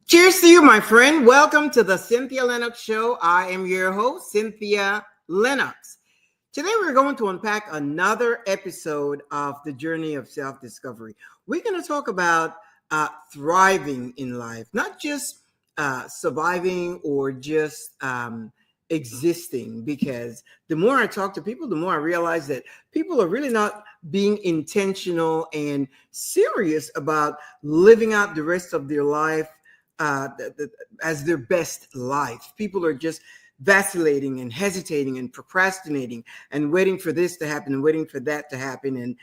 Cheers to you, my friend. Welcome to the Cynthia Linox Show. I am your host, Cynthia Linox. Today, we're going to unpack another episode of the journey of self-discovery. We're going to talk about thriving in life, not just surviving or just existing. Because the more I talk to people, the more I realize that people are really not being intentional and serious about living out the rest of their life as their best life. People are just vacillating and hesitating and procrastinating and waiting for this to happen and waiting for that to happen,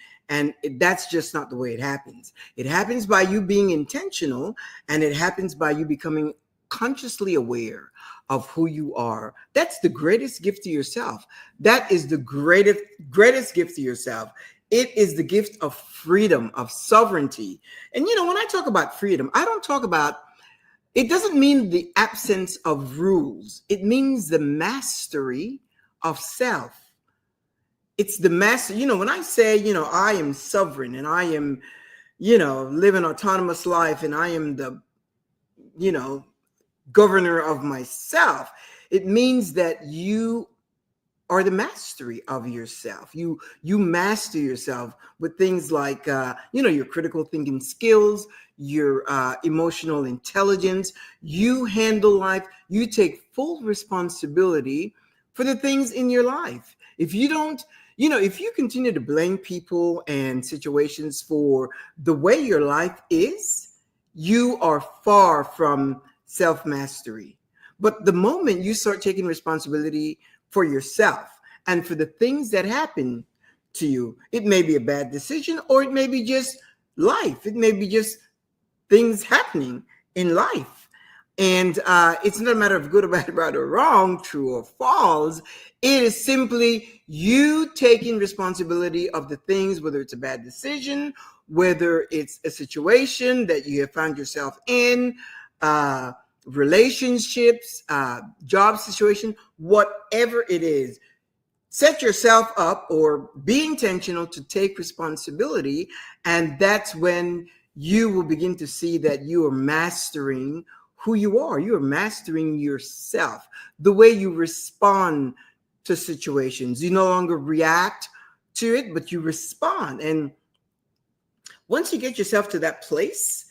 that's just not the way it happens. It happens by you being intentional, and it happens by you becoming consciously aware of who you are. That's the greatest gift to yourself. That is the greatest gift to yourself. It is the gift of freedom, of sovereignty. And when I talk about freedom, I don't talk about, it doesn't mean the absence of rules. It means the mastery of self. It's the master. When I say, I am sovereign and I am, live an autonomous life and I am the, governor of myself, it means that you are the mastery of yourself. You master yourself with things like, your critical thinking skills, your emotional intelligence. You handle life. You take full responsibility for the things in your life. If you don't, if you continue to blame people and situations for the way your life is, you are far from self-mastery. But the moment you start taking responsibility for yourself and for the things that happen to you, it may be a bad decision, or it may be just life. It may be just things happening in life. And it's not a matter of good or bad, right or wrong, true or false. It is simply you taking responsibility of the things, whether it's a bad decision, whether it's a situation that you have found yourself in, relationships, job situation, whatever it is. Set yourself up or be intentional to take responsibility. And that's when you will begin to see that you are mastering who you are. You are mastering yourself, the way you respond to situations. You no longer react to it, but you respond. And once you get yourself to that place,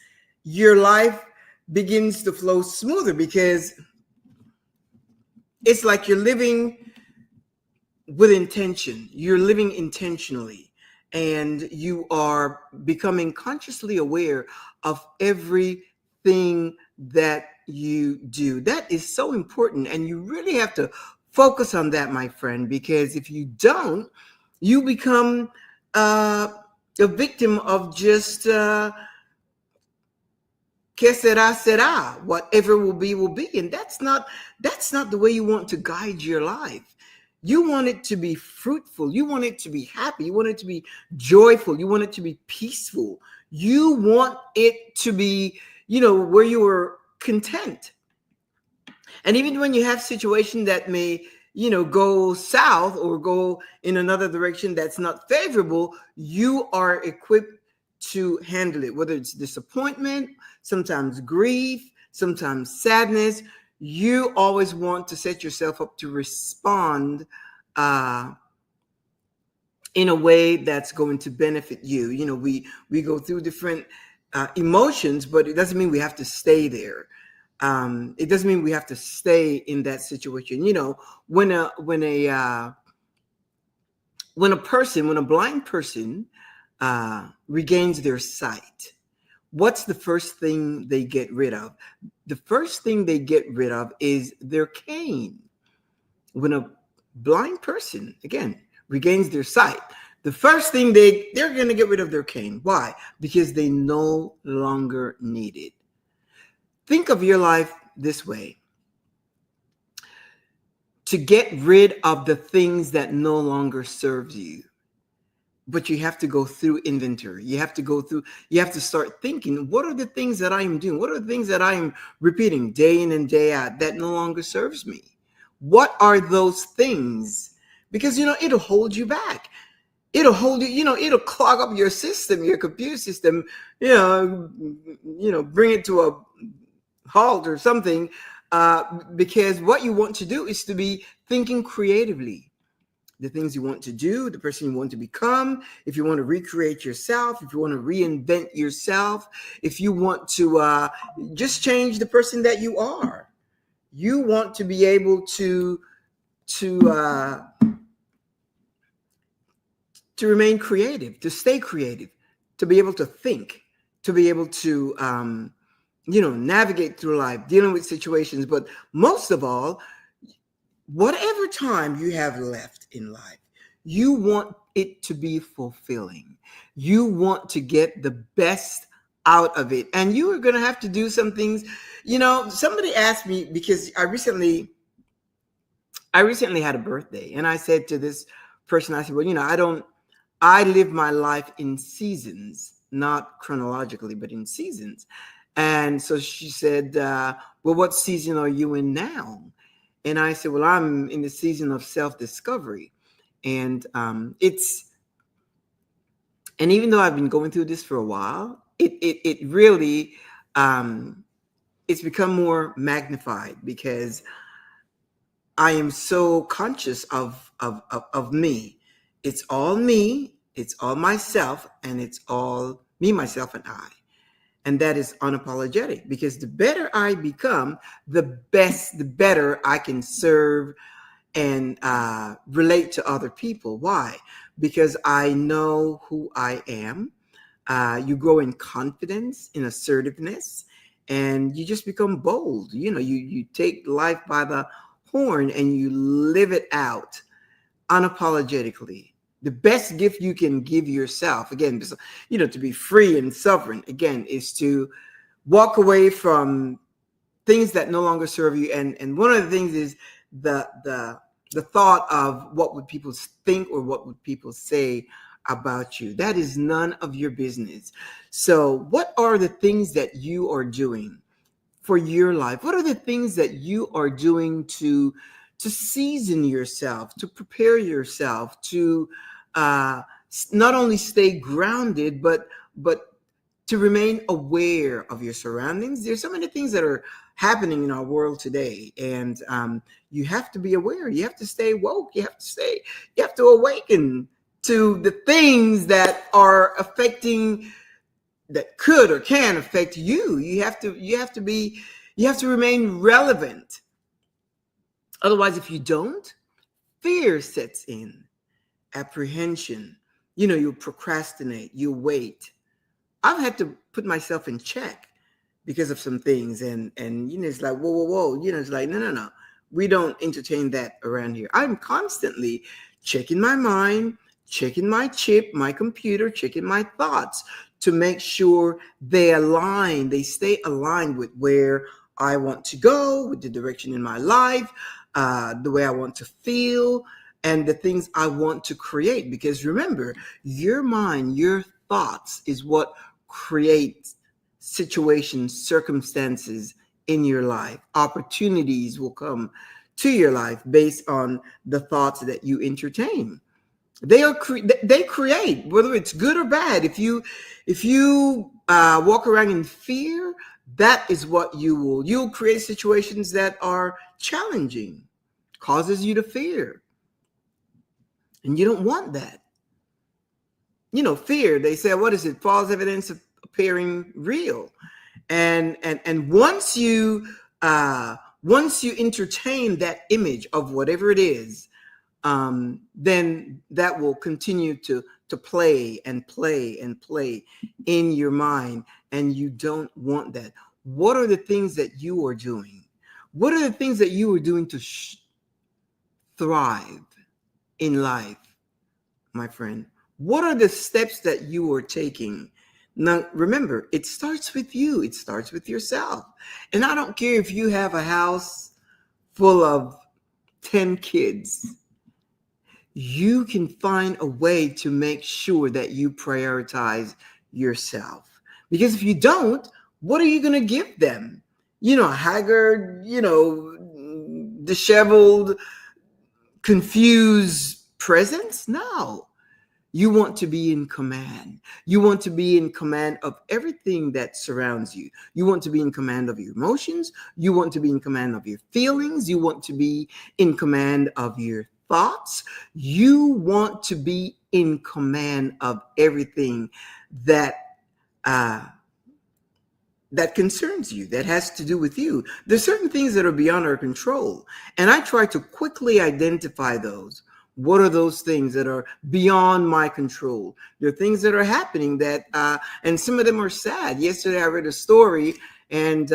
your life begins to flow smoother, because it's like you're living with intention. You're living intentionally, and you are becoming consciously aware of everything that you do. That is so important, and you really have to focus on that, my friend, because if you don't, you become a victim of just que sera, sera. Whatever will be, and that's not the way you want to guide your life. You want it to be fruitful. You want it to be happy. You want it to be joyful. You want it to be peaceful. You want it to be, where you are content. And even when you have situations that may, go south or go in another direction that's not favorable, you are equipped to handle it, whether it's disappointment, sometimes grief, sometimes sadness. You always want to set yourself up to respond in a way that's going to benefit you. We go through different emotions, but it doesn't mean we have to stay there. It doesn't mean we have to stay in that situation. When a blind person regains their sight, what's the first thing they get rid of? The first thing they get rid of is their cane. When a blind person, again, regains their sight, the first thing they're going to get rid of their cane. Why? Because they no longer need it. Think of your life this way. To get rid of the things that no longer serves you, but you have to go through inventory. You have to start thinking, what are the things that I am doing? What are the things that I am repeating day in and day out that no longer serves me? What are those things? Because, it'll hold you back. It'll hold you, it'll clog up your system, your computer system, bring it to halt or something, because what you want to do is to be thinking creatively. The things you want to do, the person you want to become, if you want to recreate yourself, if you want to reinvent yourself, if you want to just change the person that you are, you want to be able to to remain creative, to stay creative, to be able to think, to be able to navigate through life, dealing with situations. But most of all, whatever time you have left in life, you want it to be fulfilling. You want to get the best out of it. And you are going to have to do some things. Somebody asked me, because I recently had a birthday, and I said to this person, I said, well, I live my life in seasons, not chronologically, but in seasons. And so she said, well, what season are you in now? And I said, well, I'm in the season of self-discovery. And and even though I've been going through this for a while, it really, it's become more magnified, because I am so conscious of me. It's all me, it's all myself, and it's all me, myself, and I. And that is unapologetic, because the better I become, the better I can serve and relate to other people. Why? Because I know who I am. You grow in confidence, in assertiveness, and you just become bold. You take life by the horn and you live it out unapologetically. The best gift you can give yourself, again, to be free and sovereign, again, is to walk away from things that no longer serve you. And one of the things is the thought of what would people think or what would people say about you. That is none of your business. So what are the things that you are doing for your life? What are the things that you are doing to season yourself, to prepare yourself, to not only stay grounded, but to remain aware of your surroundings? There's so many things that are happening in our world today, and you have to be aware. You have to stay woke. You have to awaken to the things that are affecting, that could or can affect you. You have to remain relevant. Otherwise, if you don't, fear sets in, apprehension. You procrastinate, you wait. I've had to put myself in check because of some things, and it's like, whoa. It's like, no. We don't entertain that around here. I'm constantly checking my mind, checking my chip, my computer, checking my thoughts to make sure they stay aligned with where I want to go, with the direction in my life, the way I want to feel, and the things I want to create. Because remember, your mind, your thoughts is what creates situations, circumstances in your life. Opportunities will come to your life based on the thoughts that you entertain. They create, whether it's good or bad. If you walk around in fear, that is what you'll create situations that are challenging, causes you to fear, and you don't want that. Fear, they say, what is it? False evidence of appearing real. And once you entertain that image of whatever it is, then that will continue to play and play and play in your mind, and you don't want that. What are the things that you are doing? What are the things that you are doing to thrive in life, my friend? What are the steps that you are taking? Now, remember, it starts with you. It starts with yourself. And I don't care if you have a house full of 10 kids. You can find a way to make sure that you prioritize yourself. Because if you don't, what are you going to give them? Haggard, disheveled, confused presents? No. You want to be in command. You want to be in command of everything that surrounds you. You want to be in command of your emotions. You want to be in command of your feelings. You want to be in command of your thoughts. You want to be in command of everything that uh, that concerns you, that has to do with you. There's certain things that are beyond our control. And I try to quickly identify those. What are those things that are beyond my control? There are things that are happening that, and some of them are sad. Yesterday, I read a story and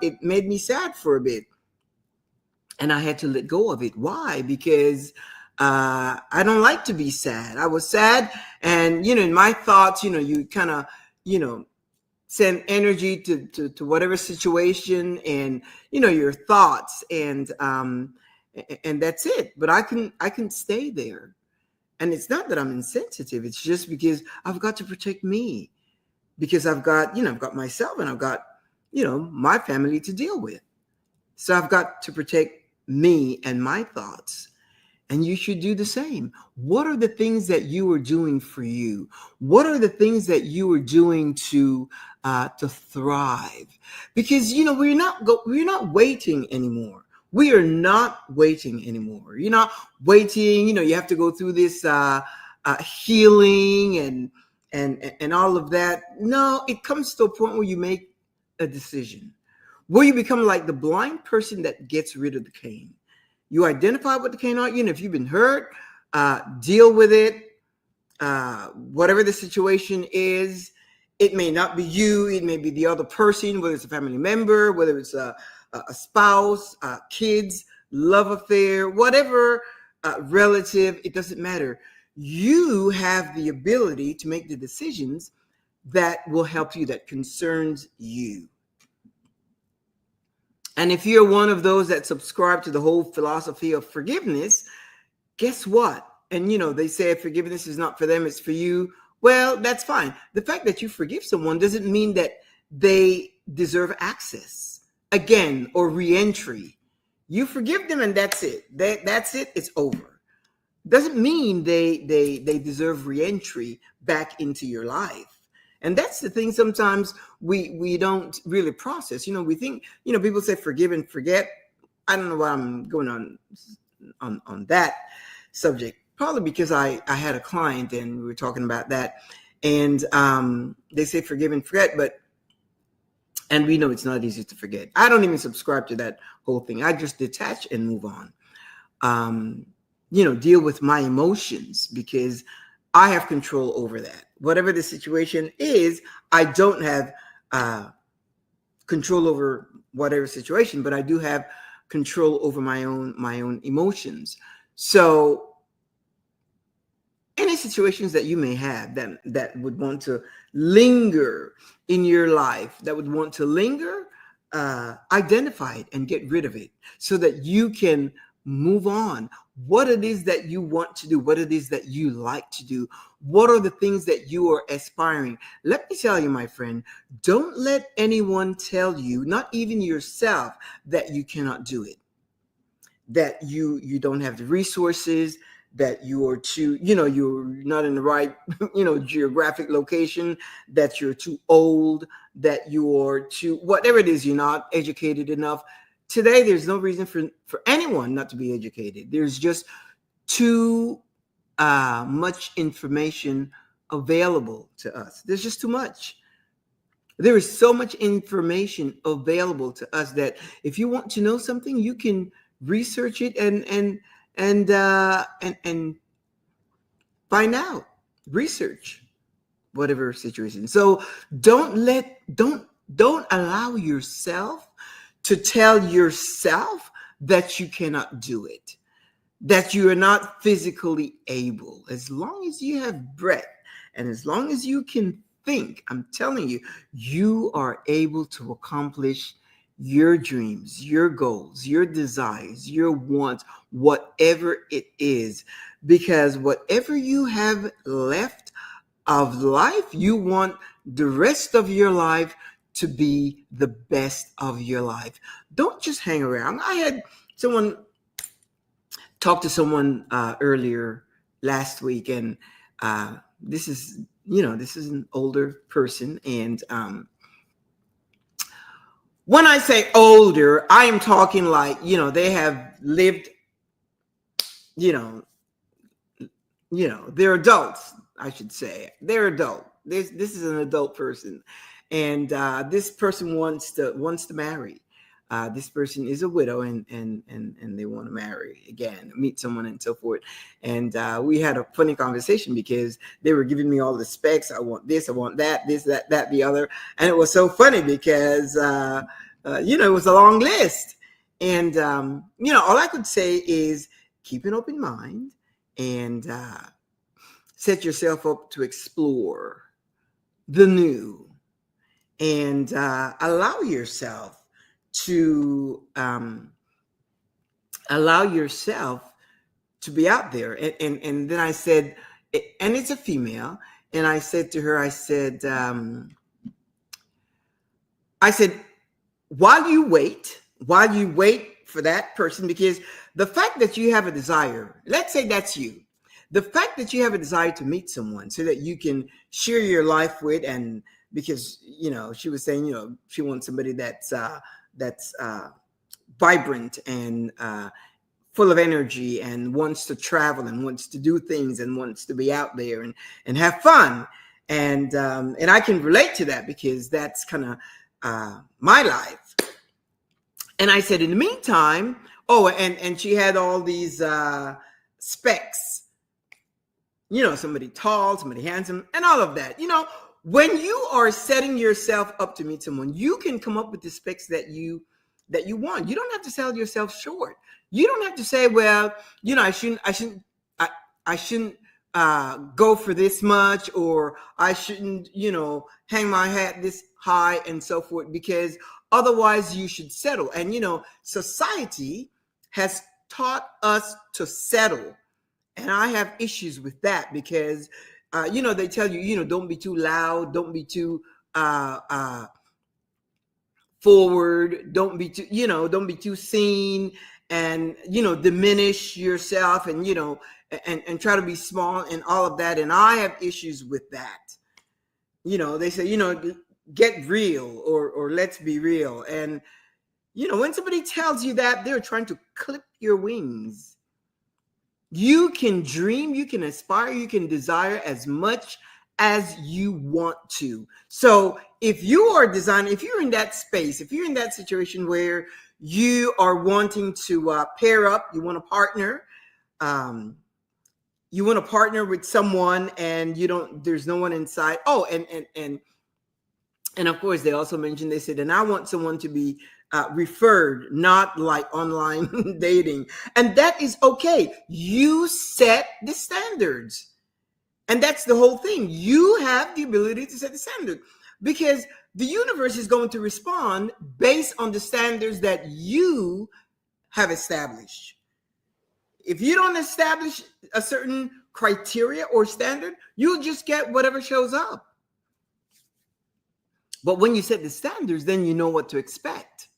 it made me sad for a bit. And I had to let go of it. Why? Because I don't like to be sad. I was sad. And, in my thoughts, you kind of, send energy to whatever situation and your thoughts and that's it. But I can stay there. And it's not that I'm insensitive. It's just because I've got to protect me, because I've got myself and I've got my family to deal with. So I've got to protect me and my thoughts. And you should do the same. What are the things that you are doing for you? What are the things that you are doing to thrive? Because we're not waiting anymore. We are not waiting anymore. You're not waiting. You have to go through this healing and all of that. No, it comes to a point where you make a decision, where you become like the blind person that gets rid of the cane. You identify what the cane are. If you've been hurt, deal with it. Whatever the situation is, it may not be you. It may be the other person, whether it's a family member, whether it's a spouse, kids, love affair, whatever relative, it doesn't matter. You have the ability to make the decisions that will help you, that concerns you. And if you're one of those that subscribe to the whole philosophy of forgiveness, guess what? And, they say if forgiveness is not for them, it's for you. Well, that's fine. The fact that you forgive someone doesn't mean that they deserve access again or re-entry. You forgive them and that's it. That's it. It's over. Doesn't mean they deserve re-entry back into your life. And that's the thing sometimes we don't really process. We think, people say forgive and forget. I don't know why I'm going on that subject. Probably because I had a client and we were talking about that. And they say forgive and forget, and we know it's not easy to forget. I don't even subscribe to that whole thing. I just detach and move on. Deal with my emotions because I have control over that. Whatever the situation is, I don't have control over whatever situation, but I do have control over my own emotions. So any situations that you may have that would want to linger in your life, that would want to linger, identify it and get rid of it so that you can move on. What it is that you want to do, what it is that you like to do, what are the things that you are aspiring. Let me tell you, my friend, don't let anyone tell you, not even yourself, that you cannot do it, that you don't have the resources, that you are too, you're not in the right, geographic location, that you're too old, that you're too, whatever it is, you're not educated enough. Today, there's no reason for anyone not to be educated. There's just too much information available to us. There's just too much. There is so much information available to us that if you want to know something, you can research it and find out. Research whatever situation. So don't allow yourself to tell yourself that you cannot do it, that you are not physically able. As long as you have breath and as long as you can think, I'm telling you, you are able to accomplish your dreams, your goals, your desires, your wants, whatever it is. Because whatever you have left of life, you want the rest of your life to be the best of your life. Don't just hang around. I had someone talk to someone earlier last week, and This is, this is an older person. And when I say older, I am talking like, they have lived, you know, they're adults, I should say. They're adult. This is an adult person. And this person wants to marry. This person is a widow, and they want to marry again, meet someone, and so forth. And we had a funny conversation because they were giving me all the specs. I want this, I want that, this, that, the other, and it was so funny because it was a long list. And all I could say is keep an open mind and set yourself up to explore the new, and allow yourself to be out there. And then I said, and it's a female, and I said to her, I said, while you wait for that person, because the fact that you have a desire, let's say that's you, the fact that you have a desire to meet someone so that you can share your life with, and because, she was saying, she wants somebody that's vibrant and full of energy, and wants to travel, and wants to do things, and wants to be out there and have fun. And I can relate to that because that's kind of my life. And I said, in the meantime, and she had all these specs, somebody tall, somebody handsome, and all of that. When you are setting yourself up to meet someone, you can come up with the specs that you want. You don't have to sell yourself short. You don't have to say, well, I shouldn't go for this much, or I shouldn't, hang my hat this high, and so forth, because otherwise you should settle. And, society has taught us to settle. And I have issues with that because, they tell you, don't be too loud, don't be too forward, don't be too seen, and, diminish yourself, and, and try to be small and all of that. And I have issues with that. They say, get real, or let's be real. And, when somebody tells you that, they're trying to clip your wings. You can dream, you can aspire, you can desire as much as you want to. So if you are designing, if you're in that space, if you're in that situation where you are wanting to pair up, you want to partner, with someone, and there's no one inside. Oh, and of course, they also mentioned, they said, and I want someone to be referred, not like online dating. And that is okay. You set the standards. And that's the whole thing. You have the ability to set the standard, because the universe is going to respond based on the standards that you have established. If you don't establish a certain criteria or standard, you'll just get whatever shows up. But when you set the standards, then you know what to expect.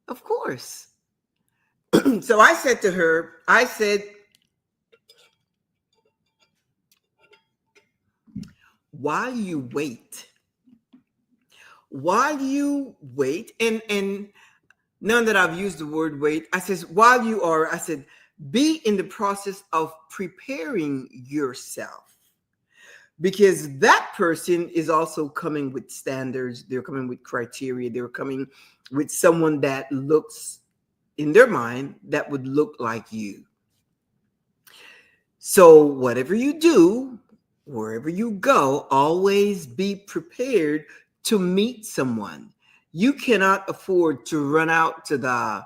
Of course. So I said to her, while you wait, and now that I've used the word wait, I said, be in the process of preparing yourself. Because that person is also coming with standards. They're coming with criteria. They're coming with someone that looks, in their mind, that would look like you. So whatever you do, wherever you go, always be prepared to meet someone. You cannot afford to run out to the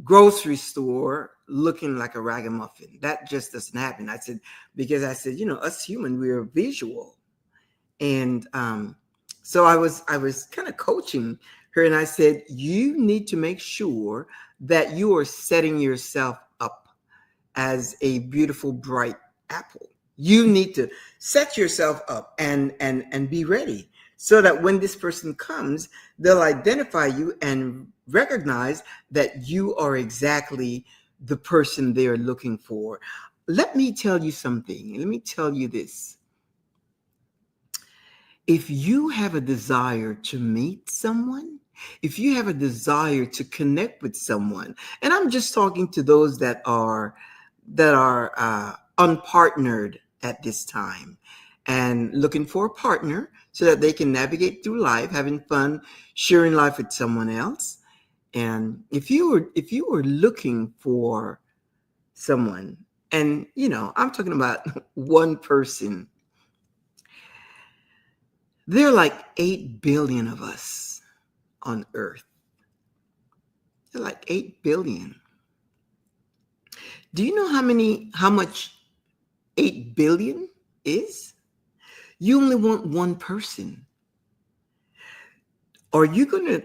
grocery store looking like a ragamuffin. That just doesn't happen. I said, us human, we are visual. And so I was kind of coaching her, and I said, you need to make sure that you are setting yourself up as a beautiful, bright apple. You need to set yourself up and be ready, so that when this person comes, they'll identify you and recognize that you are exactly the person they're looking for. let me tell you something. Let me tell you this. If you have a desire to meet someone, if you have a desire to connect with someone, and I'm just talking to those that are unpartnered at this time and looking for a partner so that they can navigate through life, having fun, sharing life with someone else. And if you were looking for someone, and I'm talking about one person, there are like 8 billion of us on earth. There are like 8 billion. Do you know how much 8 billion is? You only want one person. Are you going to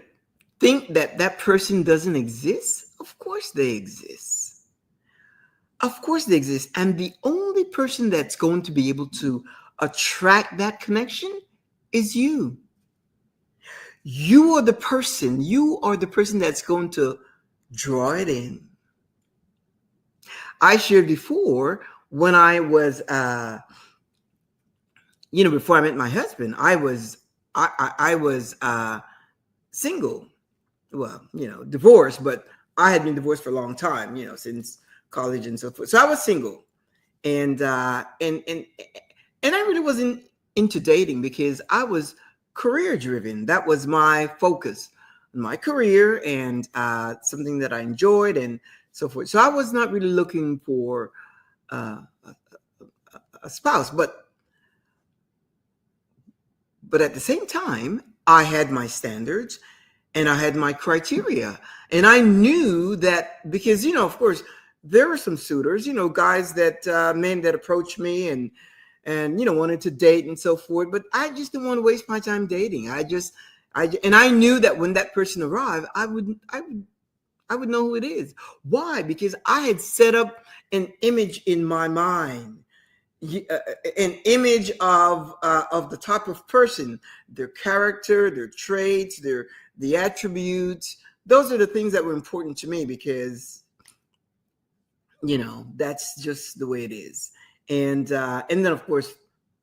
think that that person doesn't exist? Of course they exist. Of course they exist. And the only person that's going to be able to attract that connection is you. You are the person that's going to draw it in. I shared before when I was before I met my husband, I was single. Well, divorced, but I had been divorced for a long time, since college and so forth. So I was single, and I really wasn't into dating because I was career driven. That was my focus, my career, and something that I enjoyed and so forth. So I was not really looking for a spouse, but at the same time, I had my standards and I had my criteria. And I knew that because, of course, there were some suitors, guys men that approached me and wanted to date and so forth. But I just didn't want to waste my time dating. And I knew that when that person arrived, I would know who it is. Why? Because I had set up an image in my mind, an image of the type of person, their character, their traits, the attributes. Those are the things that were important to me because that's just the way it is. And then of course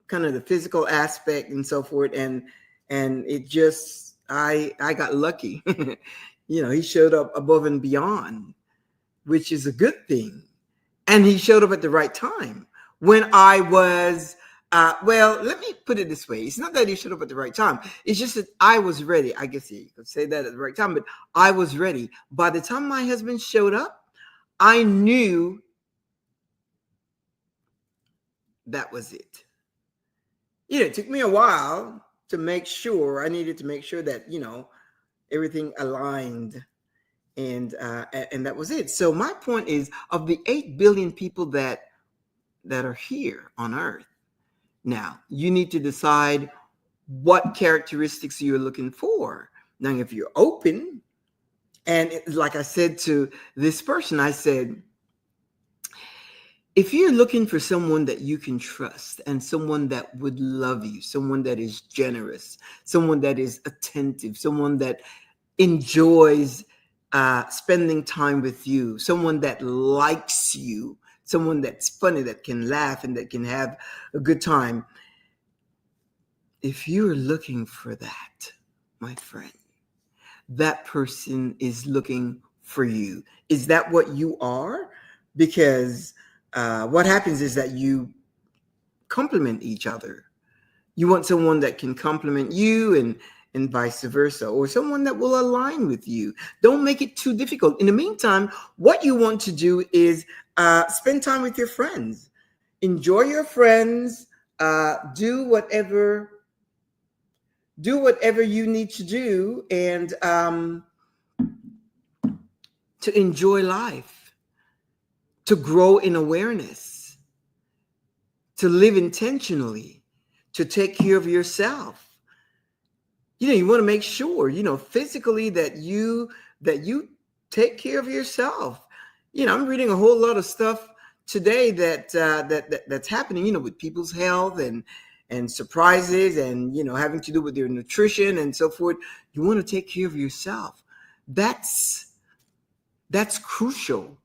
kind of the physical aspect and so forth, and it just I got lucky. He showed up above and beyond, which is a good thing. And he showed up at the right time when I was, well, let me put it this way. It's not that he showed up at the right time. It's just that I was ready. I guess you could say that at the right time, but I was ready. By the time my husband showed up, I knew that was it. It took me a while to make sure. I needed to make sure that, everything aligned. And that was it. So my point is, of the 8 billion people that are here on earth, now you need to decide what characteristics you're looking for. Now, if you're open, and like I said to this person, I said, if you're looking for someone that you can trust and someone that would love you, someone that is generous, someone that is attentive, someone that enjoys spending time with you, someone that likes you, someone that's funny, that can laugh and that can have a good time. If you're looking for that, my friend, that person is looking for you. Is that what you are? Because what happens is that you complement each other. You want someone that can complement you and vice versa, or someone that will align with you. Don't make it too difficult. In the meantime, what you want to do is spend time with your friends. Enjoy your friends. Do whatever you need to do, and to enjoy life, to grow in awareness, to live intentionally, to take care of yourself. You want to make sure, physically that you take care of yourself. I'm reading a whole lot of stuff today that's happening, with people's health and surprises and, having to do with their nutrition and so forth. You want to take care of yourself. That's crucial.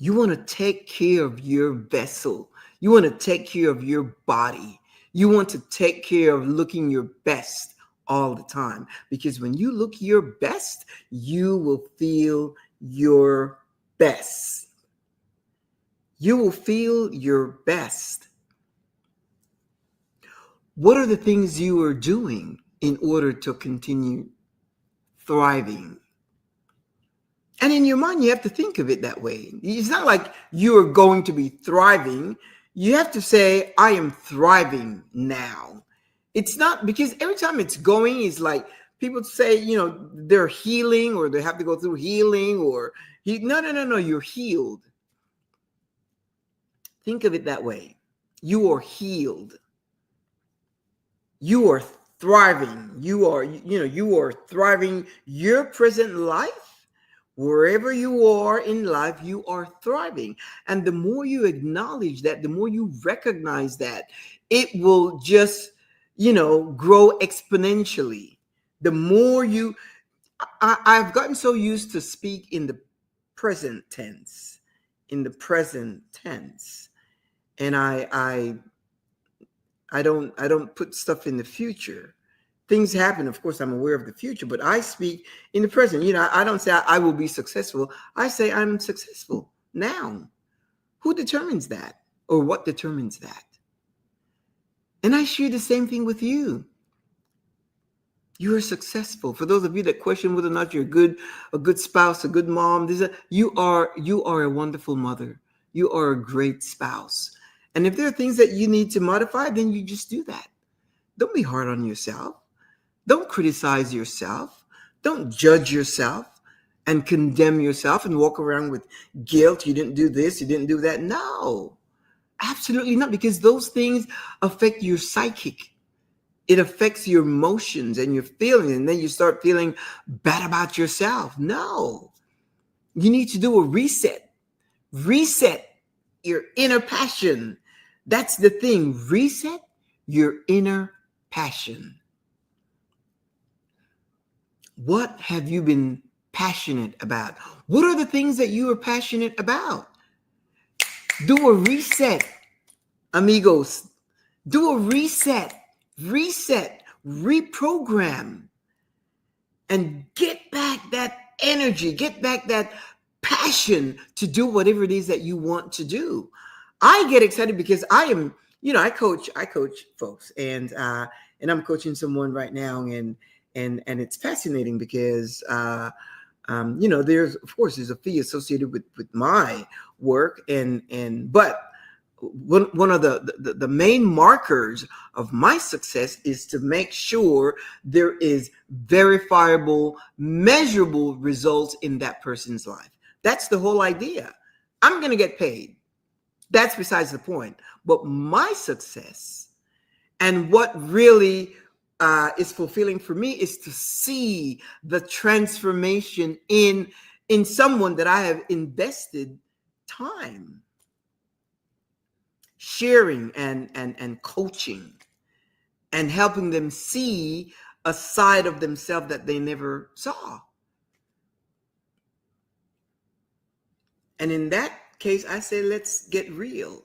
You want to take care of your vessel. You want to take care of your body. You want to take care of looking your best all the time. Because when you look your best, you will feel your best. You will feel your best. What are the things you are doing in order to continue thriving? And in your mind, you have to think of it that way. It's not like you are going to be thriving. You have to say, I am thriving now. It's not, because every time it's going, it's like people say, they're healing, or they have to go through healing, or no, you're healed. Think of it that way. You are healed. You are thriving. You are thriving your present life. Wherever you are in life, you are thriving. And the more you acknowledge that, the more you recognize that, it will just, grow exponentially. The more I've gotten so used to speak in the present tense, And I don't put stuff in the future. Things happen. Of course, I'm aware of the future, but I speak in the present. I don't say I will be successful. I say I'm successful now. Who determines that, or what determines that? And I share the same thing with you. You are successful. For those of you that question whether or not you're a good spouse, a good mom, you are a wonderful mother. You are a great spouse. And if there are things that you need to modify, then you just do that. Don't be hard on yourself. Don't criticize yourself. Don't judge yourself and condemn yourself and walk around with guilt. You didn't do this, you didn't do that. No, absolutely not, because those things affect your psychic. It affects your emotions and your feelings, and then you start feeling bad about yourself. No, you need to do a reset. Reset your inner passion. That's the thing. Reset your inner passion. What have you been passionate about? What are the things that you are passionate about? Do a reset, amigos. Do a reset, reprogram, and get back that energy, get back that passion to do whatever it is that you want to do. I get excited because I coach folks, and I'm coaching someone right now, and it's fascinating because there's a fee associated with my work, but one of the main markers of my success is to make sure there is verifiable, measurable results in that person's life. That's the whole idea. I'm going to get paid. That's besides the point. But my success, and what really is fulfilling for me, is to see the transformation in someone that I have invested time sharing and coaching and helping them see a side of themselves that they never saw. And in that case, I say, let's get real.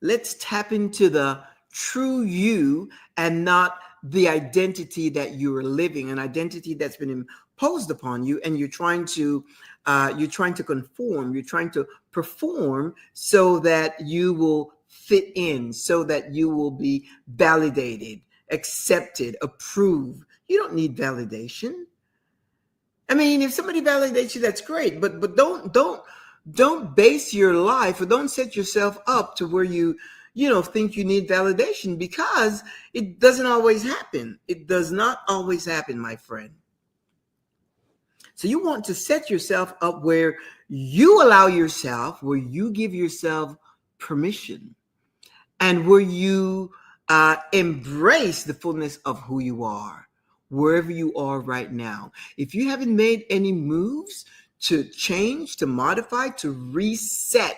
Let's tap into the true you and not the identity that you're living, an identity that's been imposed upon you, and you're trying to conform, you're trying to perform so that you will fit in, so that you will be validated, accepted, approved. You don't need validation. I mean, if somebody validates you, that's great, but don't base your life, or don't set yourself up to where you think you need validation, because it doesn't always happen. It does not always happen, my friend. So you want to set yourself up where you allow yourself, where you give yourself permission, and where you embrace the fullness of who you are, wherever you are right now. If you haven't made any moves to change, to modify, to reset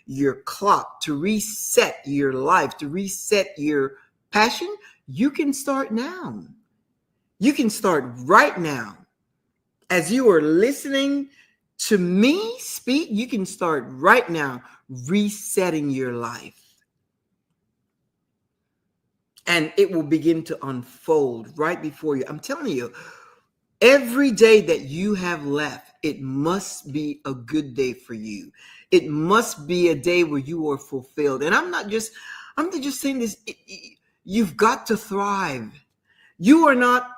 your clock, to reset your life, to reset your passion, you can start now. You can start right now. As you are listening to me speak, you can start right now resetting your life. And it will begin to unfold right before you. I'm telling you, every day that you have left, it must be a good day for you. It must be a day where you are fulfilled. And I'm not just saying this. You've got to thrive. You are not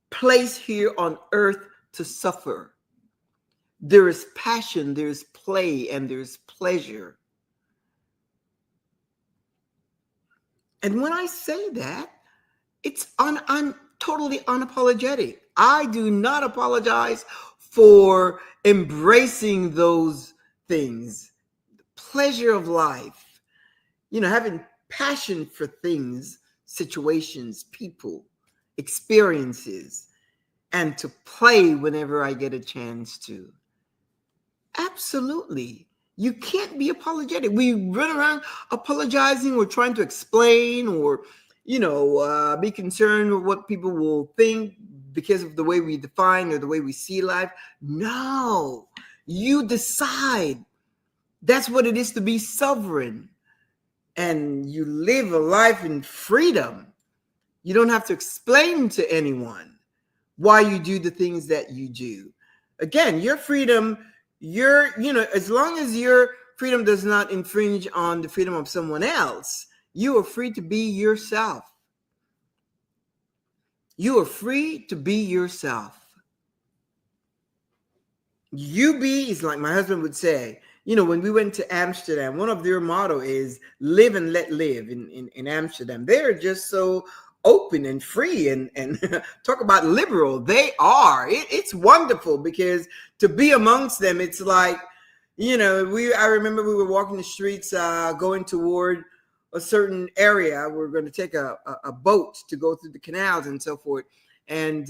placed here on earth to suffer. There is passion, there's play, and there's pleasure. And when I say that, I'm totally unapologetic. I do not apologize for embracing those things. Pleasure of life, having passion for things, situations, people, experiences, and to play whenever I get a chance to. Absolutely. You can't be apologetic. We run around apologizing or trying to explain or, be concerned with what people will think because of the way we define or the way we see life. No, you decide. That's what it is to be sovereign. And you live a life in freedom. You don't have to explain to anyone why you do the things that you do. Again, your freedom, as long as your freedom does not infringe on the freedom of someone else, you are free to be yourself. You are free to be yourself. You be is like my husband would say, when we went to Amsterdam, one of their motto is live and let live in Amsterdam. They're just so open and free and talk about liberal. They are. It's wonderful because to be amongst them, it's like, I remember we were walking the streets going toward a certain area. We're going to take a boat to go through the canals and so forth. And,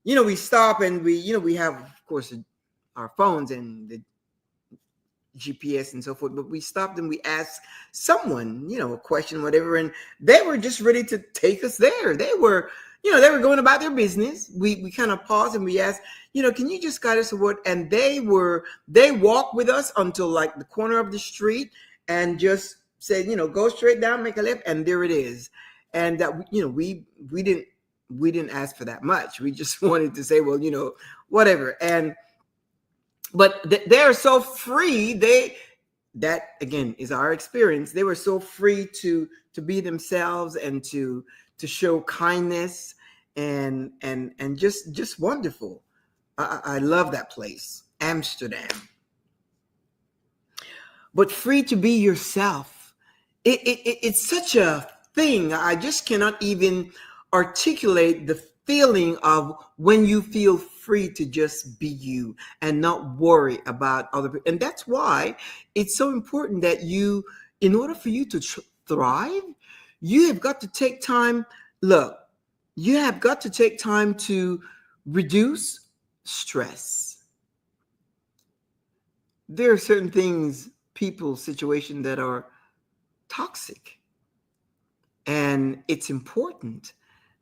we stop and we have, of course, our phones and the GPS and so forth, but we stopped and we asked someone, a question, whatever, and they were just ready to take us there. They were going about their business. We kind of paused and we asked, can you just guide us to what? And they walked with us until like the corner of the street and just said, go straight down, make a left, and there it is. And that, we didn't ask for that much. We just wanted to say, well, whatever. But they're so free. That again is our experience. They were so free to be themselves and to show kindness and just wonderful. I love that place, Amsterdam. But free to be yourself. It's such a thing. I just cannot even articulate the feeling of when you feel free to just be you and not worry about other people. And that's why it's so important that in order for you to thrive, you have got to take time. Look, you have got to take time to reduce stress. There are certain things, people, situations that are toxic. And it's important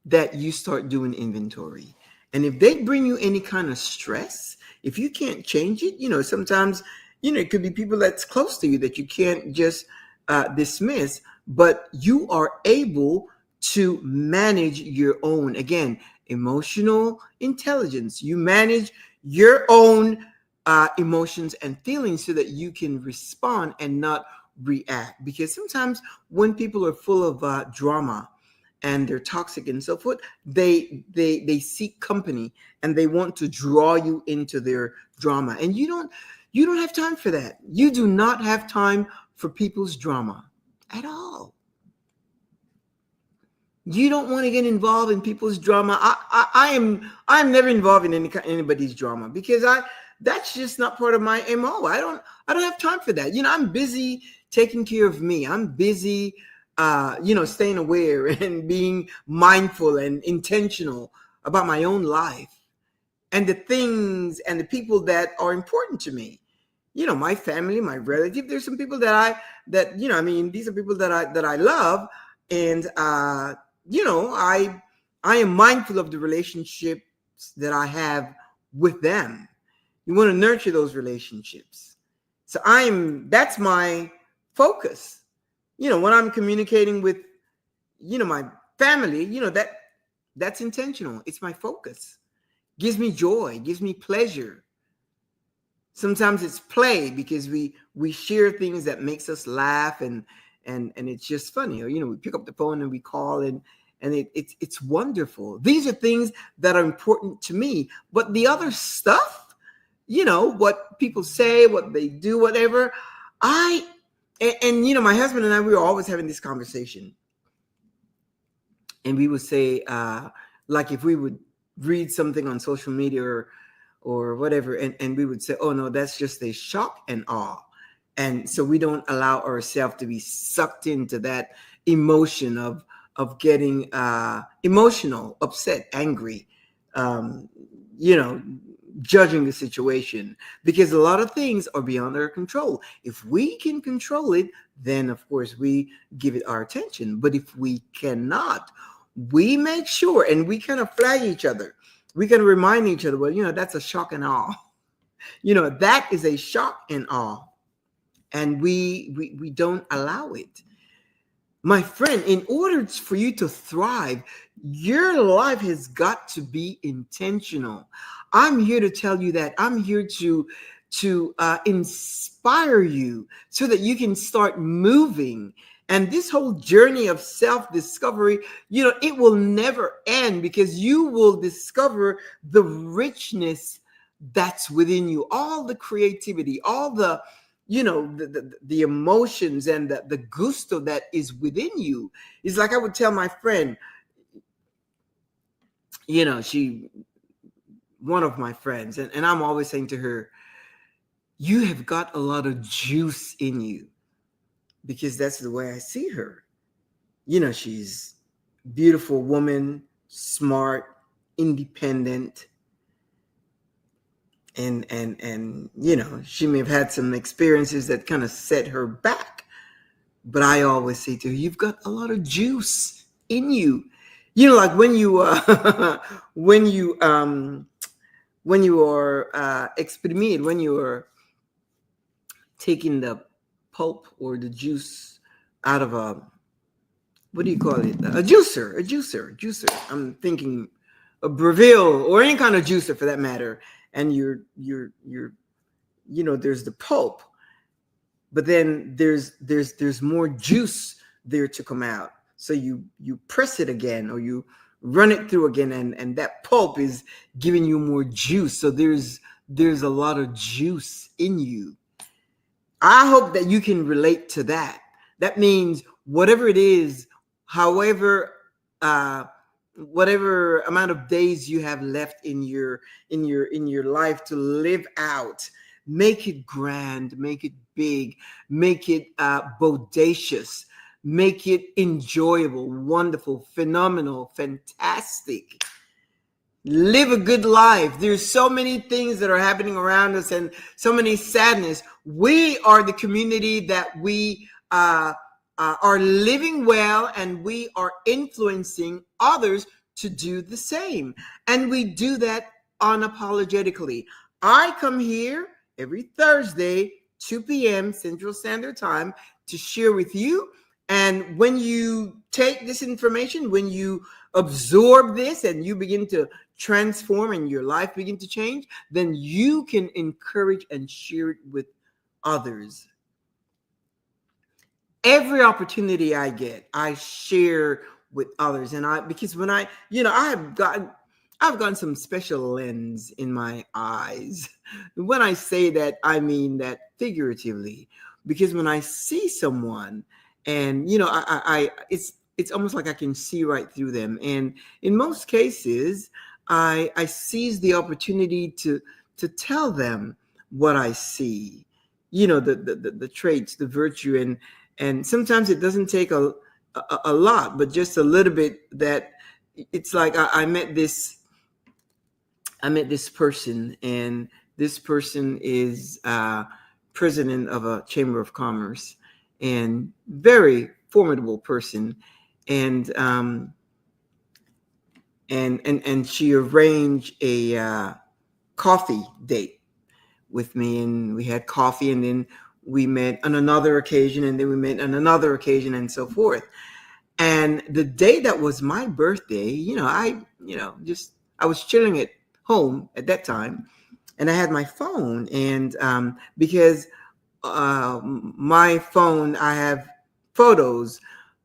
that you start doing inventory. And if they bring you any kind of stress, if you can't change it, sometimes, it could be people that's close to you that you can't just dismiss, but you are able to manage your own, again, emotional intelligence. You manage your own emotions and feelings so that you can respond and not react. Because sometimes when people are full of drama, and they're toxic and so forth, they seek company and they want to draw you into their drama. And you don't have time for that. You do not have time for people's drama at all. You don't want to get involved in people's drama. I'm never involved in anybody's drama because that's just not part of my MO. I don't have time for that. I'm busy taking care of me. I'm busy staying aware and being mindful and intentional about my own life and the things and the people that are important to me. My family, my relative. There's some people these are people that I love, and I am mindful of the relationships that I have with them. You want to nurture those relationships. So that's my focus. When I'm communicating with, my family, that's intentional. It's my focus. Gives me joy, gives me pleasure. Sometimes it's play because we share things that makes us laugh, and it's just funny. Or we pick up the phone and we call, and it's wonderful. These are things that are important to me. But the other stuff, what people say, what they do, whatever, my husband and I, we were always having this conversation, and we would say, like if we would read something on social media or whatever, and we would say, oh no, that's just a shock and awe. And so we don't allow ourselves to be sucked into that emotion of getting emotional, upset, angry, judging the situation, because a lot of things are beyond our control. If we can control it, then of course we give it our attention. But if we cannot, we make sure, and we kind of flag each other. We can remind each other, well, that's a shock and awe. That is a shock and awe. And we don't allow it. My friend, in order for you to thrive, your life has got to be intentional. I'm here to tell you that. I'm here to inspire you so that you can start moving. And this whole journey of self-discovery, it will never end, because you will discover the richness that's within you, all the creativity, all the the emotions and the gusto that is within you. It's like I would tell my friend, one of my friends, and I'm always saying to her, you have got a lot of juice in you, because that's the way I see her. She's a beautiful woman, smart, independent. And she may have had some experiences that kind of set her back. But I always say to her, you've got a lot of juice in you. Like when you when you are exprimir, when you are taking the pulp or the juice out of what do you call it? A juicer. I'm thinking a Breville or any kind of juicer for that matter. And you're there's the pulp, but then there's more juice there to come out. So you press it again, or you run it through again, and that pulp is giving you more juice. So there's a lot of juice in you. I hope that you can relate to that. That means whatever it is, however whatever amount of days you have left in your life to live out, make it grand, make it big, make it bodacious, make it enjoyable, wonderful, phenomenal, fantastic. Live a good life. There's so many things that are happening around us, and so many sadness. We are the community that we are living well, and we are influencing others to do the same. And we do that unapologetically. I come here every Thursday, 2 p.m. Central Standard Time, to share with you. And when you take this information, when you absorb this and you begin to transform and your life begin to change, then you can encourage and share it with others. Every opportunity I get, I share with others. And because when I've gotten some special lens in my eyes. When I say that, I mean that figuratively, because when I see someone, and it's almost like I can see right through them. And in most cases, I seize the opportunity to tell them what I see, the traits, the virtue, and sometimes it doesn't take a lot, but just a little bit. That it's like I met this person, and this person is president of a chamber of commerce, and very formidable person, and she arranged a coffee date. with me, and we had coffee, and then we met on another occasion, and then we met on another occasion, and so forth. And the day that was my birthday, I was chilling at home at that time, and I had my phone, and because my phone, I have photos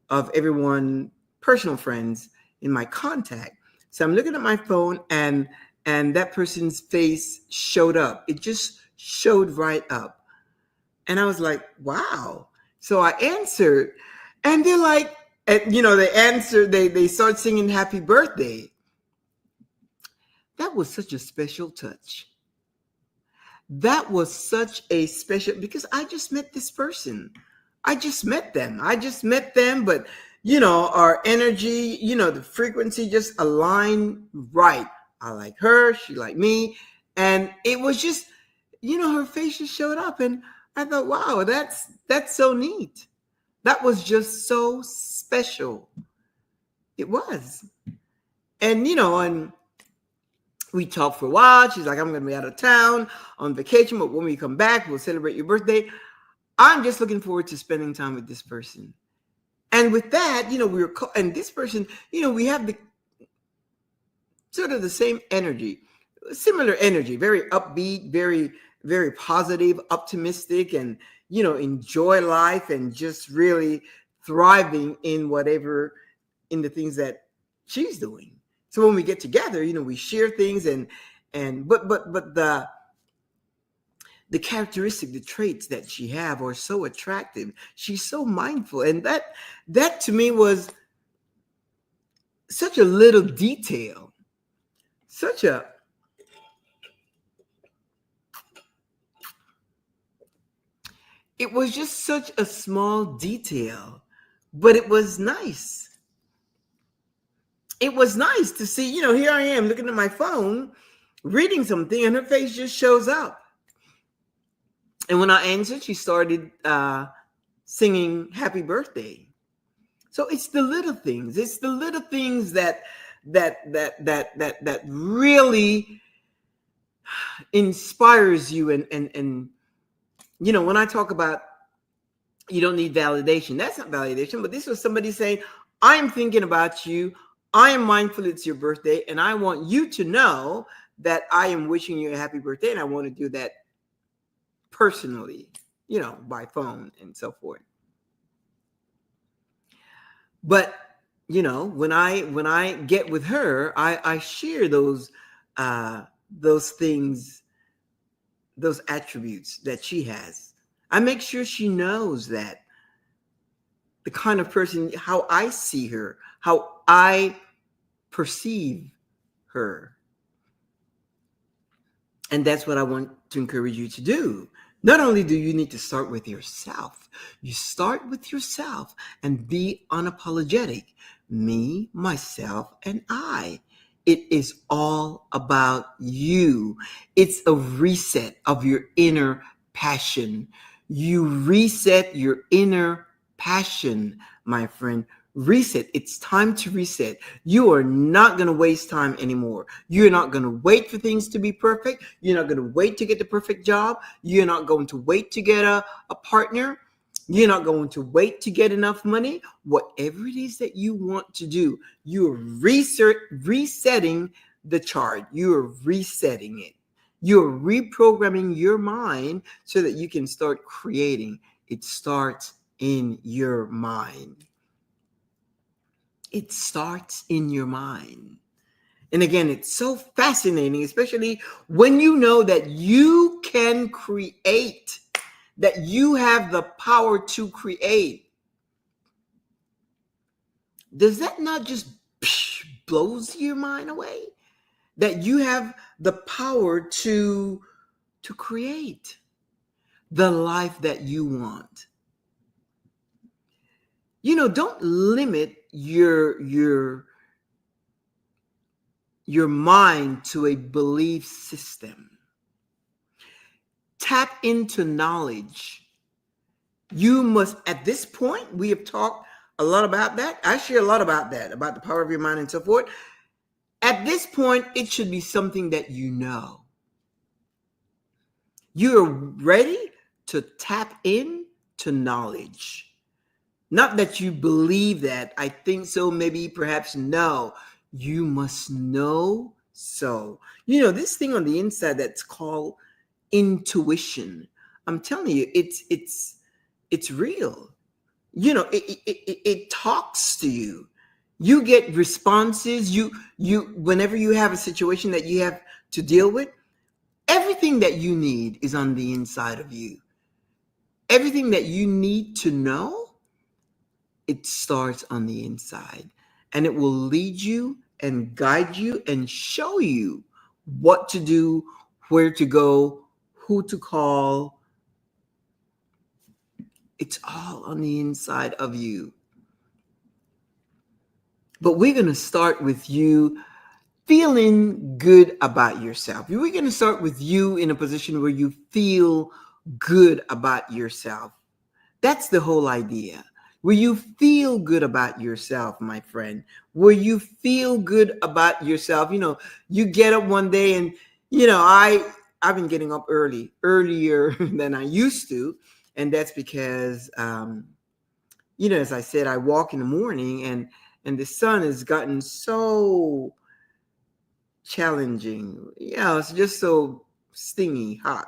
of everyone, personal friends in my contact. So I'm looking at my phone, and that person's face showed up. It just showed right up. And I was like, wow. So I answered, and they're like, they answered, they start singing happy birthday. That was such a special touch. That was such a special, because I just met this person. I just met them, but our energy, the frequency just aligned right. I like her, she liked me, and it was just, her face just showed up, and I thought, wow, that's so neat. That was just so special. It was. And we talked for a while. She's like, I'm going to be out of town on vacation, but when we come back, we'll celebrate your birthday. I'm just looking forward to spending time with this person. And with that, and this person, we have the sort of the same energy, similar energy, very upbeat, very, very positive, optimistic, and, enjoy life and just really thriving in the things that she's doing. So when we get together, we share things, but the characteristic, the traits that she have are so attractive. She's so mindful. And that to me was such a little detail, it was just such a small detail, but it was nice. It was nice to see, here I am looking at my phone, reading something, and her face just shows up. And when I answered, she started singing happy birthday. So it's the little things. It's the little things that really inspires you. And when I talk about you don't need validation, that's not validation, but this was somebody saying, I'm thinking about you. I am mindful it's your birthday, and I want you to know that I am wishing you a happy birthday, and I want to do that personally, by phone and so forth. But when I get with her, I share those things, those attributes that she has. I make sure she knows that the kind of person, how I see her, how I perceive her. And that's what I want to encourage you to do. Not only do you need to start with yourself, you start with yourself and be unapologetic. Me, myself, and I. It is all about you. It's a reset of your inner passion. You reset your inner passion, my friend. Reset. It's time to reset. You are not going to waste time anymore. You're not going to wait for things to be perfect. You're not going to wait to get the perfect job. You're not going to wait to get a partner. You're not going to wait to get enough money. Whatever it is that you want to do, you're resetting the chart. You're resetting it. You're reprogramming your mind so that you can start creating. It starts in your mind. It starts in your mind. And again, it's so fascinating, especially when you know that you can create, that you have the power to create. Does that not just blows your mind away? That you have the power to create the life that you want. Don't limit your mind to a belief system. Tap into knowledge. You must, at this point, we have talked a lot about that. I share a lot about that, about the power of your mind and so forth. At this point, it should be something that you know. You're ready to tap in to knowledge. Not that you believe that, I think so, maybe, perhaps, no. You must know so. This thing on the inside that's called intuition. I'm telling you, it's real. It talks to you. You get responses. You whenever you have a situation that you have to deal with, everything that you need is on the inside of you. Everything that you need to know, it starts on the inside, and it will lead you and guide you and show you what to do, where to go, who to call. It's all on the inside of you. But we're going to start with you feeling good about yourself. We're going to start with you in a position where you feel good about yourself. That's the whole idea. Where you feel good about yourself, my friend. Where you feel good about yourself. You get up one day and, I've been getting up earlier than I used to. And that's because, as I said, I walk in the morning and the sun has gotten so challenging. It's just so stingy hot.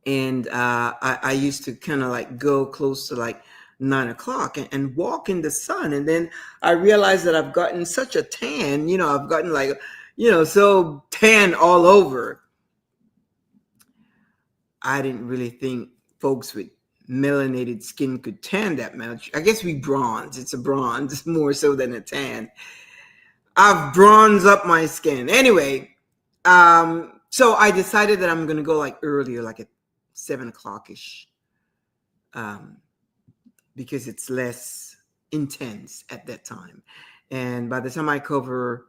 And I used to kind of like go close to like 9 o'clock and walk in the sun. And then I realized that I've gotten such a tan, I've gotten like, so tan all over. I didn't really think folks with melanated skin could tan that much. I guess we bronze. It's a bronze more so than a tan. I've bronzed up my skin. Anyway, so I decided that I'm going to go like earlier, like at 7 o'clock-ish, because it's less intense at that time. And by the time I cover,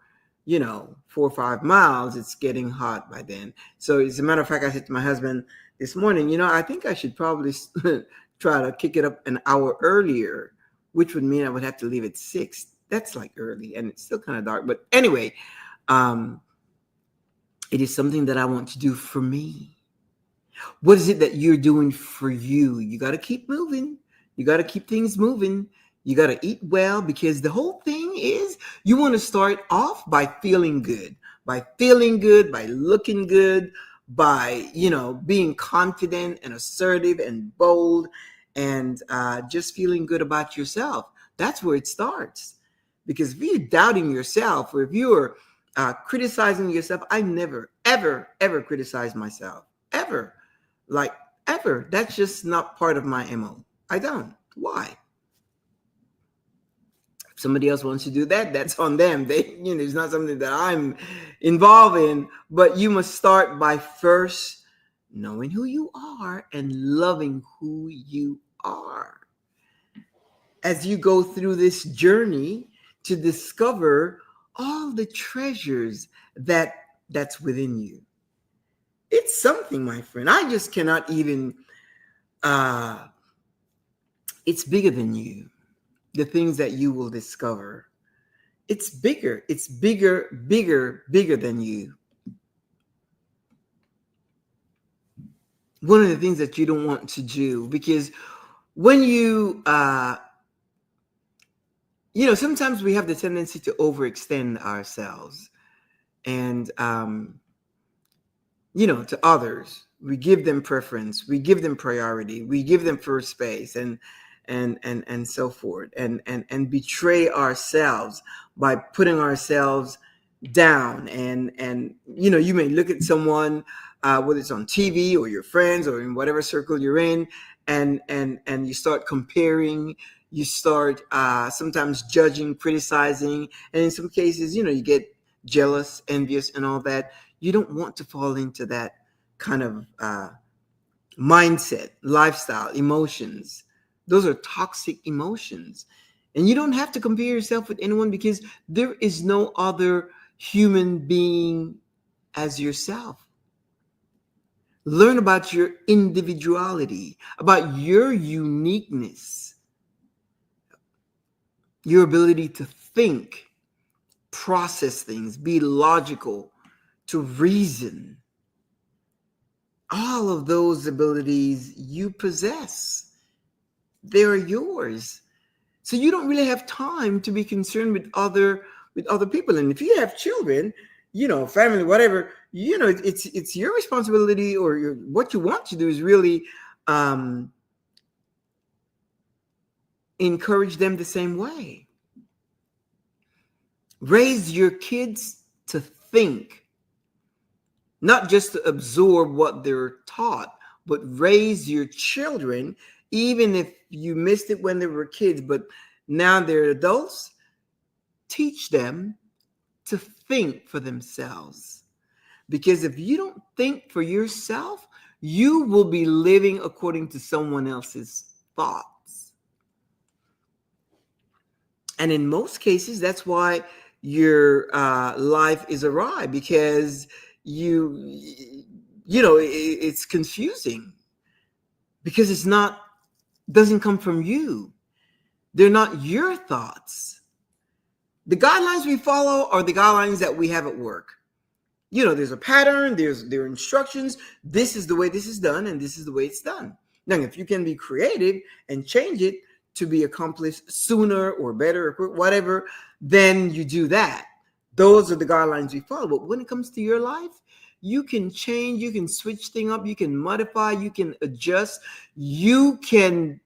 4 or 5 miles, it's getting hot by then. So as a matter of fact, I said to my husband this morning, I think I should probably try to kick it up an hour earlier, which would mean I would have to leave at 6. That's like early, and it's still kind of dark. But anyway, it is something that I want to do for me. What is it that you're doing for you? You got to keep moving. You got to keep things moving. You got to eat well, because the whole thing is you want to start off by feeling good, by looking good, by, being confident and assertive and bold, and just feeling good about yourself. That's where it starts. Because if you're doubting yourself, or if you're criticizing yourself, I never, ever, ever criticize myself. Ever. Like, ever. That's just not part of my MO. I don't. Why? If somebody else wants to do that, that's on them. It's not something that I'm involved in. But you must start by first knowing who you are and loving who you are. As you go through this journey to discover all the treasures that's within you. It's something, my friend. I just cannot even, it's bigger than you. The things that you will discover. It's bigger. It's bigger than you. One of the things that you don't want to do, because when you, sometimes we have the tendency to overextend ourselves, and, to others. We give them preference. We give them priority. We give them first space, and so forth, and betray ourselves by putting ourselves down. And you may look at someone, whether it's on TV or your friends or in whatever circle you're in, and you start comparing. You start sometimes judging, criticizing, and in some cases, you get jealous, envious, and all that. You don't want to fall into that kind of mindset, lifestyle, emotions. Those are toxic emotions. And you don't have to compare yourself with anyone, because there is no other human being as yourself. Learn about your individuality, about your uniqueness, your ability to think, process things, be logical, to reason. all of those abilities you possess. They're yours. So you don't really have time to be concerned with other people. And if you have children, family, whatever, it's your responsibility, or what you want to do is really encourage them the same way. Raise your kids to think, not just to absorb what they're taught, but raise your children, even if you missed it when they were kids, but now they're adults, teach them to think for themselves. Because if you don't think for yourself, you will be living according to someone else's thoughts. And in most cases, that's why your life is awry, because it's confusing, because doesn't come from you. They're not your thoughts. The guidelines we follow are the guidelines that we have at work. There's a pattern, there are instructions. This is the way this is done, and this is the way it's done. Now, if you can be creative and change it to be accomplished sooner or better or whatever, then you do that. Those are the guidelines we follow. But when it comes to your life, you can change, you can switch things up, you can modify, you can adjust, you can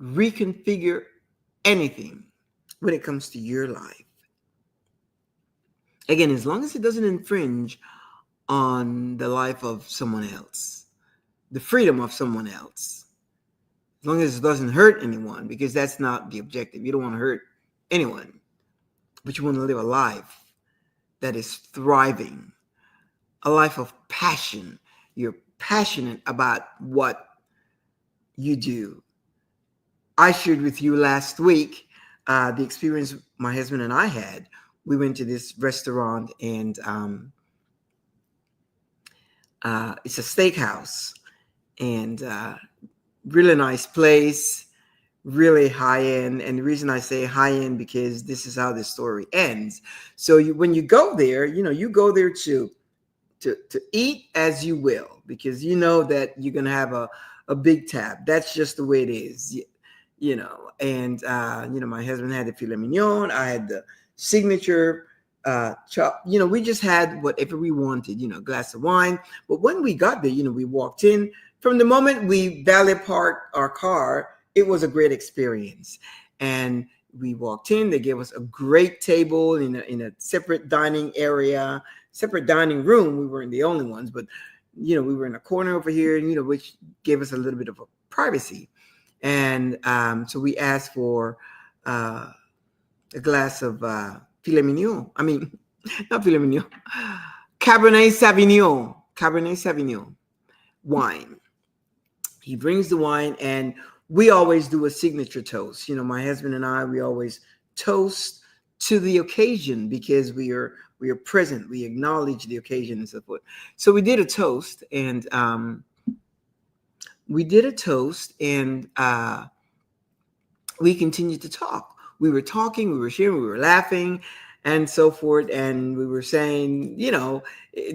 reconfigure anything when it comes to your life. Again, as long as it doesn't infringe on the life of someone else, the freedom of someone else, as long as it doesn't hurt anyone, because that's not the objective. You don't want to hurt anyone, but you want to live a life that is thriving, a life of passion. You're passionate about what you do. I shared with you last week the experience my husband and I had. We went to this restaurant, and it's a steakhouse, and really nice place, really high end. And the reason I say high end, because this is how the story ends. So when you go there, you go there to eat as you will, because you know that you're going to have a big tab. That's just the way it is, And, my husband had the filet mignon. I had the signature chop. We just had whatever we wanted, a glass of wine. But when we got there, we walked in. From the moment we valet parked our car, it was a great experience. And we walked in, they gave us a great table in a separate dining area, separate dining room. We weren't the only ones, but, we were in a corner over here, which gave us a little bit of a privacy. And so we asked for a glass of filet mignon. I mean, not filet mignon, Cabernet Sauvignon wine. He brings the wine, and we always do a signature toast. My husband and I, we always toast to the occasion, because we are present. We acknowledge the occasion and so forth. So we did a toast, and we continued to talk. We were talking, we were sharing, we were laughing, and so forth. And we were saying,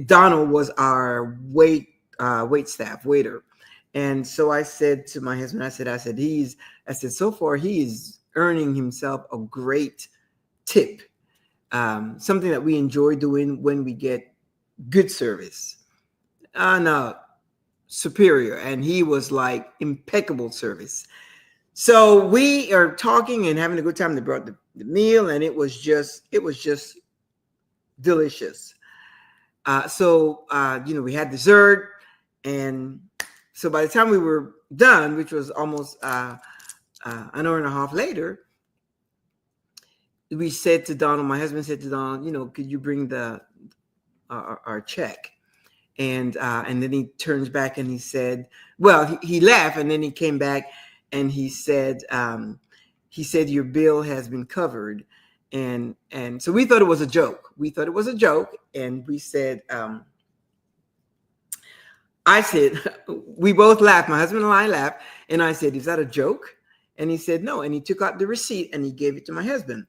Donald was our waiter. And so I said to my husband, I said, so far he is earning himself a great tip, something that we enjoy doing when we get good service. No, superior. And he was like impeccable service. So we are talking and having a good time. They brought the meal, and it was just delicious. So we had dessert, and so by the time we were done, which was almost an hour and a half later, we said to Donald, my husband said to Donald, could you bring our check? And then he turns back and he said, well, he left, and then he came back and he said, your bill has been covered. And so we thought it was a joke. And we said, I said, we both laughed. My husband and I laughed. And I said, is that a joke? And he said, no. And he took out the receipt and he gave it to my husband.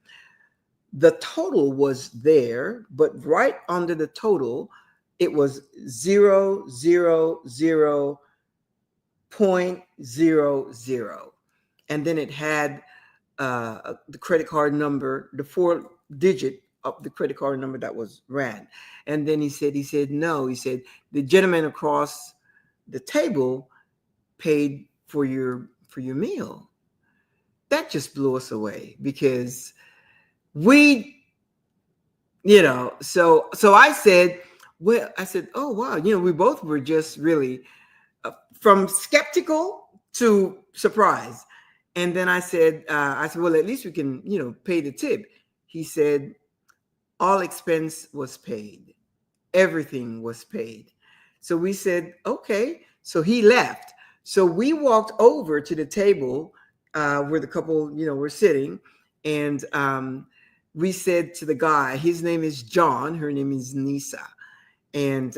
The total was there, but right under the total, it was 000.00, and then it had the credit card number, the 4 digit of the credit card number that was ran. And then he said no. He said the gentleman across the table paid for your meal. That just blew us away because we, so I said, oh wow, we both were just really from skeptical to surprised. And then I said, well, at least we can, pay the tip. He said, all expense was paid. Everything was paid. So we said, okay. So he left. So we walked over to the table where the couple, were sitting. And we said to the guy, his name is John, her name is Nisa. And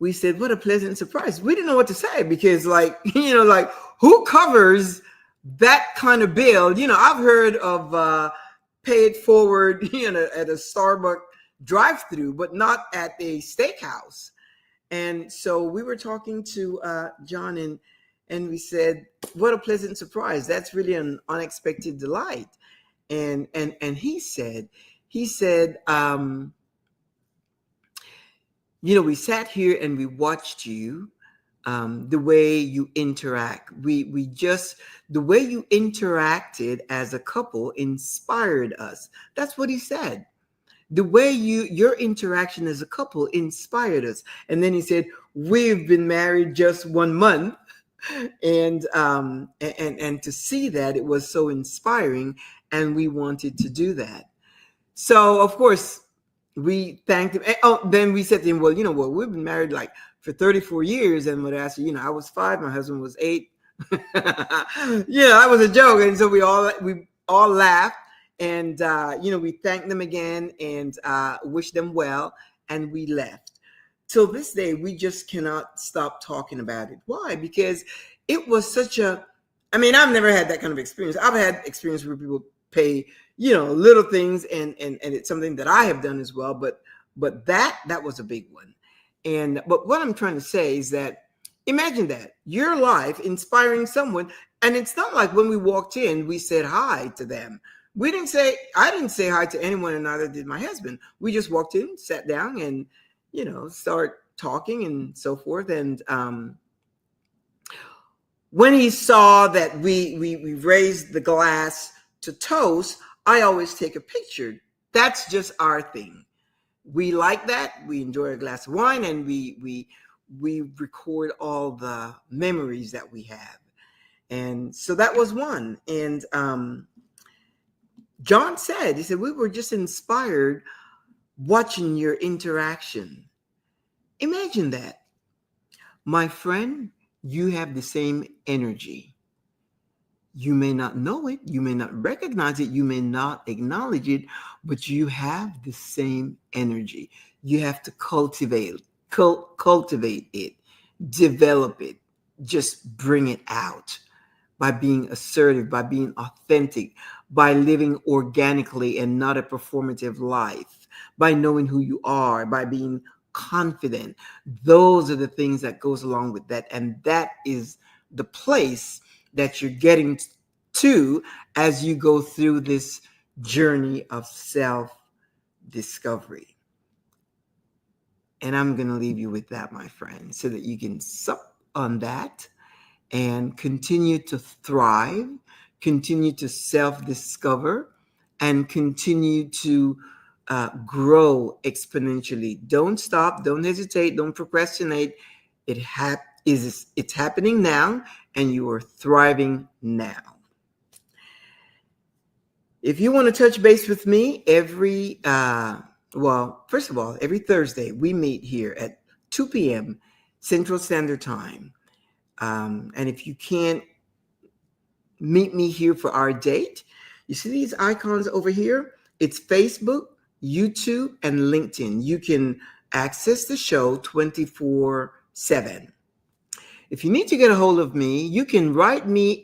we said, what a pleasant surprise. We didn't know what to say because who covers that kind of bill? I've heard of pay it forward, at a Starbucks drive-through, but not at a steakhouse. And so we were talking to John and we said, what a pleasant surprise. That's really an unexpected delight. And he said, we sat here and we watched you, the way you interact. The way you interacted as a couple inspired us. That's what he said. The way your interaction as a couple inspired us. And then he said, we've been married just 1 month. And to see that, it was so inspiring, and we wanted to do that. So of course we thanked him. Then we said to him, well, we've been married for 34 years. And what I said, I was 5, my husband was 8. That was a joke. And so we all laughed, and we thanked them again and wished them well, and we left. Till this day, we just cannot stop talking about it. Why? Because it was I've never had that kind of experience. I've had experience where people pay, little things, and it's something that I have done as well. But that was a big one. But what I'm trying to say is that imagine that your life inspiring someone, and it's not like when we walked in, we said hi to them. I didn't say hi to anyone, and neither did my husband. We just walked in, sat down, and start talking and so forth. And when he saw that we raised the glass to toast, I always take a picture. That's just our thing. We like that. We enjoy a glass of wine, and we record all the memories that we have. And so that was one. And John said, he said, we were just inspired watching your interaction. Imagine that. My friend, you have the same energy. You may not know it, you may not recognize it, you may not acknowledge it, but you have the same energy. You have to cultivate it, develop it, just bring it out by being assertive, by being authentic, by living organically and not a performative life, by knowing who you are, by being confident. Those are the things that goes along with that. And that is the place that you're getting to as you go through this journey of self-discovery. And I'm going to leave you with that, my friend, so that you can sup on that and continue to thrive, continue to self-discover, and continue to grow exponentially. Don't stop, don't hesitate, don't procrastinate. It's happening now, and you are thriving now. If you want to touch base with me first of all, every Thursday we meet here at 2 p.m. Central Standard Time. And if you can't meet me here for our date, you see these icons over here? It's Facebook, YouTube, and LinkedIn. You can access the show 24/7. If you need to get a hold of me, you can write me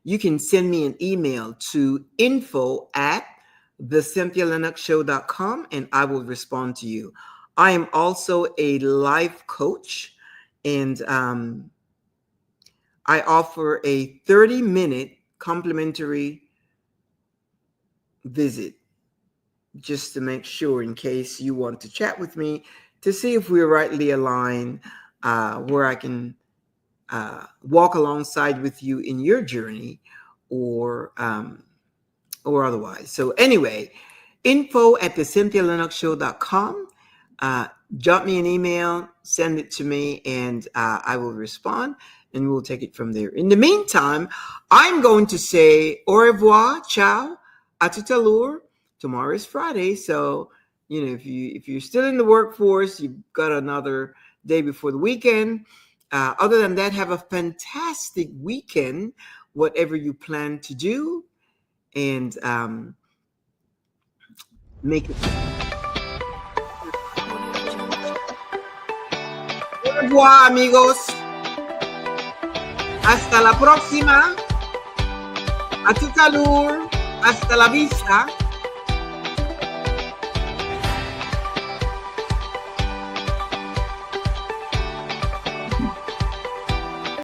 you can send me an email to info@, thecynthialinoxshow.com, and I will respond to you. I am also a life coach, and I offer a 30-minute complimentary visit just to make sure, in case you want to chat with me, to see if we're rightly aligned, where I can walk alongside with you in your journey, or otherwise. So anyway, info at thecynthialinoxshow.com. Drop me an email, send it to me, and I will respond, and we'll take it from there. In the meantime, I'm going to say au revoir, ciao, à tout à l'heure. Tomorrow is Friday, so if you're still in the workforce, you've got another day before the weekend. Other than that, have a fantastic weekend, whatever you plan to do, and make it. Au revoir, amigos. Hasta la próxima. A tout à l'heure. Hasta la vista.